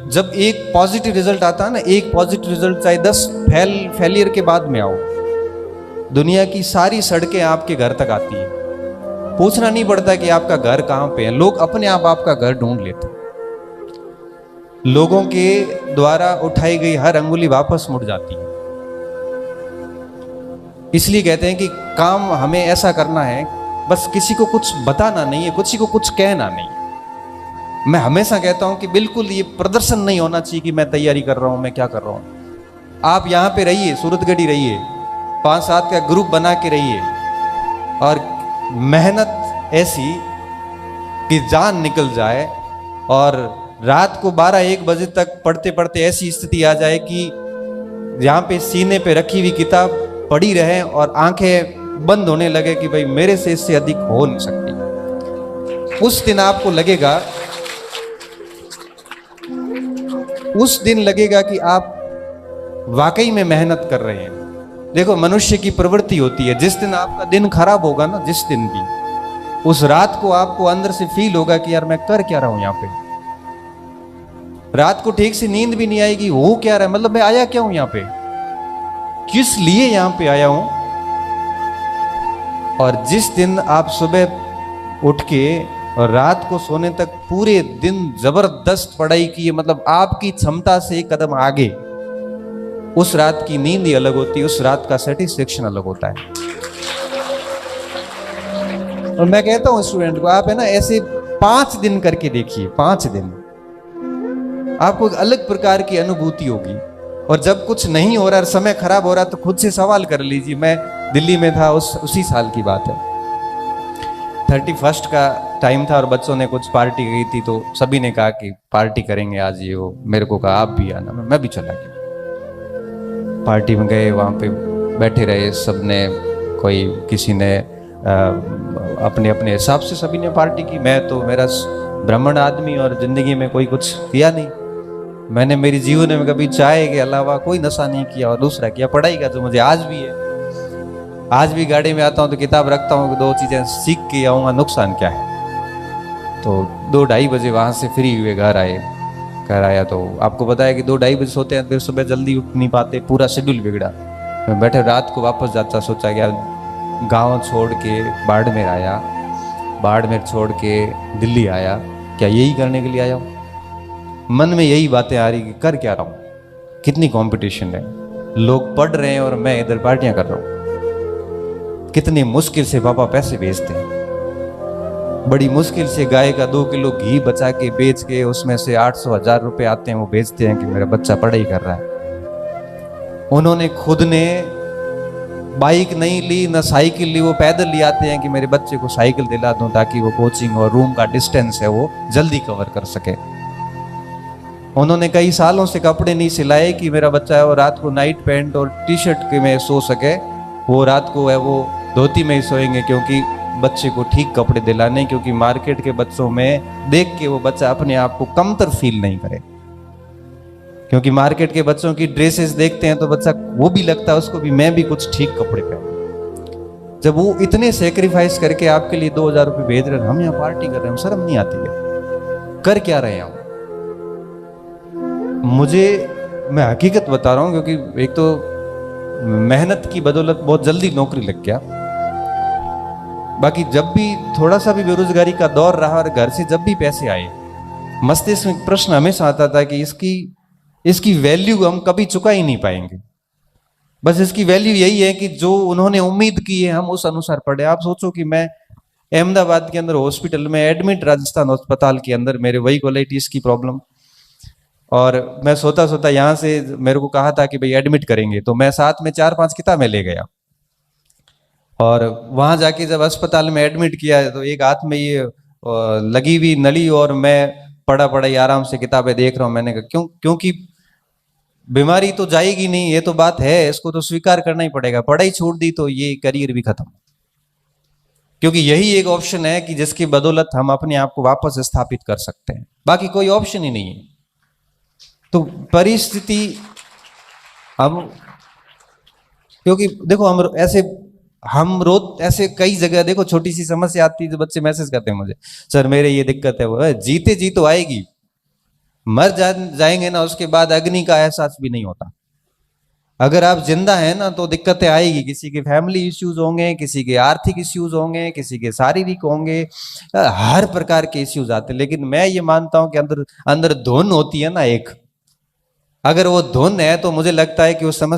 जब एक positive result आता है ना, एक पॉजिटिव रिजल्ट चाहे 10 फेलियर के बाद में आओ, दुनिया की सारी सड़कें आपके घर तक आती हैं। पूछना नहीं पड़ता कि आपका घर कहां पे है, लोग अपने आप आपका घर ढूंढ लेते हैं। लोगों के द्वारा उठाई गई हर अंगुली वापस मुड़ जाती है। इसलिए कहते हैं कि काम हमें ऐसा करना है, बस किसी को कुछ बताना नहीं है, किसी को कुछ कहना नहीं। मैं हमेशा कहता हूं कि बिल्कुल ये प्रदर्शन नहीं होना चाहिए कि मैं तैयारी कर रहा हूं, मैं क्या कर रहा हूं। आप यहां पे रहिए, सूरतगढ़ी रहिए, 5-7 का ग्रुप बना के रहिए और मेहनत ऐसी कि जान निकल जाए, और रात को 12-1 बजे तक पढ़ते पढ़ते ऐसी स्थिति आ जाए कि यहाँ पे सीने पे रखी हुई किताब पढ़ी रहे और आंखें बंद होने लगे कि भाई मेरे से इससे अधिक हो नहीं सकती। उस दिन आपको लगेगा, उस दिन लगेगा कि आप वाकई में मेहनत कर रहे हैं। देखो, मनुष्य की प्रवृत्ति होती है, जिस दिन आपका दिन खराब होगा ना, जिस दिन भी, उस रात को आपको अंदर से फील होगा कि यार मैं कर क्या रहा हूं यहाँ पे। रात को ठीक से नींद भी नहीं आएगी, हो क्या रहा है, मतलब मैं आया क्या हूं यहाँ पे, किस लिए यहाँ पे आया हूं। और जिस दिन आप सुबह उठ के और रात को सोने तक पूरे दिन जबरदस्त पढ़ाई की, मतलब आपकी क्षमता से एक कदम आगे, उस रात की नींद ही अलग होती है, उस रात का सेटिस्फेक्शन अलग होता है। और मैं कहता हूं स्टूडेंट को, आप है ना ऐसे 5 दिन करके देखिए, 5 दिन आपको एक अलग प्रकार की अनुभूति होगी। और जब कुछ नहीं हो रहा, समय खराब हो रहा, तो खुद से सवाल कर लीजिए। मैं दिल्ली में था, उसी साल की बात है, 31 का टाइम था और बच्चों ने कुछ पार्टी गई थी, तो सभी ने कहा कि पार्टी करेंगे आज, ये वो। मेरे को कहा आप भी आना, मैं भी चला गया। पार्टी में गए, वहाँ पे बैठे रहे सबने, कोई किसी ने अपने अपने हिसाब से सभी ने पार्टी की। मैं तो मेरा ब्राह्मण आदमी और जिंदगी में कोई कुछ किया नहीं, मैंने मेरी जीवन में कभी चाय के अलावा कोई नशा नहीं किया। और दूसरा किया पढ़ाई का, जो मुझे आज भी है। आज भी गाड़ी में आता हूँ तो किताब रखता हूँ कि 2 चीजें सीख के आऊँगा, नुकसान क्या है। तो 2-2:30 बजे वहाँ से फ्री हुए घर आया तो आपको बताया कि 2-2:30 बजे सोते हैं, फिर सुबह जल्दी उठ नहीं पाते, पूरा शेड्यूल बिगड़ा। मैं बैठे रात को वापस जाता, सोचा कि गाँव छोड़ के बाड़मेर आया, बाड़मेर छोड़ के दिल्ली आया, क्या यही करने के लिए आया हूँ। मन में यही बातें आ रही कि कर क्या रहा हूँ, कितनी कंपटीशन है, लोग पढ़ रहे हैं और मैं इधर पार्टियां कर रहा हूँ। कितनी मुश्किल से पापा पैसे भेजते हैं, बड़ी मुश्किल से गाय का 2 किलो घी बचा के बेच के उसमें से 800-1000 रुपए आते हैं, वो बेचते हैं कि मेरा बच्चा पढ़ाई कर रहा है। उन्होंने खुद ने बाइक नहीं ली, ना साइकिल ली, वो पैदल ले आते हैं कि मेरे बच्चे को साइकिल दिला दूं ताकि वो कोचिंग और रूम का डिस्टेंस है वो जल्दी कवर कर सके। उन्होंने कई सालों से कपड़े नहीं सिलाए कि मेरा बच्चा है वो रात को नाइट पैंट और टी-शर्ट के में सो सके, वो रात को है वो धोती में ही सोएंगे, क्योंकि बच्चे को ठीक कपड़े दिलाने, क्योंकि मार्केट के बच्चों में देख के वो बच्चा अपने आप को कमतर फील नहीं करे। क्योंकि मार्केट के बच्चों की ड्रेसेस देखते हैं तो बच्चा वो भी लगता है उसको भी मैं भी कुछ ठीक कपड़े पहनूं। जब वो इतने सेक्रीफाइस करके आपके लिए 2000 रुपये भेज रहे हैं, हम यहाँ पार्टी कर रहे हैं, शर्म नहीं आती है? कर क्या रहे हैं हम? मैं हकीकत बता रहा हूं, क्योंकि एक तो मेहनत की बदौलत बहुत जल्दी नौकरी लग गया। बाकी जब भी थोड़ा सा भी बेरोजगारी का दौर रहा और घर से जब भी पैसे आए, मस्तिष्क में प्रश्न हमेशा आता था कि इसकी वैल्यू हम कभी चुका ही नहीं पाएंगे। बस इसकी वैल्यू यही है कि जो उन्होंने उम्मीद की है हम उस अनुसार पढ़े। आप सोचो कि मैं अहमदाबाद के अंदर हॉस्पिटल में एडमिट, राजस्थान अस्पताल के अंदर, मेरे वही कोलाइटिस की प्रॉब्लम, और मैं सोता सोता यहाँ से मेरे को कहा था कि भाई एडमिट करेंगे, तो मैं साथ में 4-5 किताबें ले गया। और वहां जाके जब अस्पताल में एडमिट किया तो एक हाथ में ये लगी हुई नली और मैं पढ़ा ही आराम से किताबें देख रहा हूँ। मैंने कहा क्योंकि बीमारी तो जाएगी नहीं, ये तो बात है, इसको तो स्वीकार करना ही पड़ेगा। पढ़ाई छोड़ दी तो ये करियर भी खत्म, क्योंकि यही एक ऑप्शन है कि जिसकी बदौलत हम अपने आप को वापस स्थापित कर सकते हैं, बाकी कोई ऑप्शन ही नहीं है। तो परिस्थिति हम, क्योंकि देखो हम रोज ऐसे कई जगह देखो, छोटी सी समस्या आती है तो बच्चे मैसेज करते हैं मुझे, सर मेरे ये दिक्कत है, वो जीते जी तो आएगी, जाएंगे ना, उसके बाद अग्नि का एहसास भी नहीं होता। अगर आप जिंदा हैं ना तो दिक्कतें आएगी, किसी के फैमिली इश्यूज होंगे, किसी के आर्थिक इश्यूज होंगे, किसी के शारीरिक होंगे, हर प्रकार के इश्यूज आते हैं। लेकिन मैं ये मानता हूं कि अंदर अंदर धुन होती है ना एक, अगर वो धुन है तो मुझे लगता है कि उस समस्या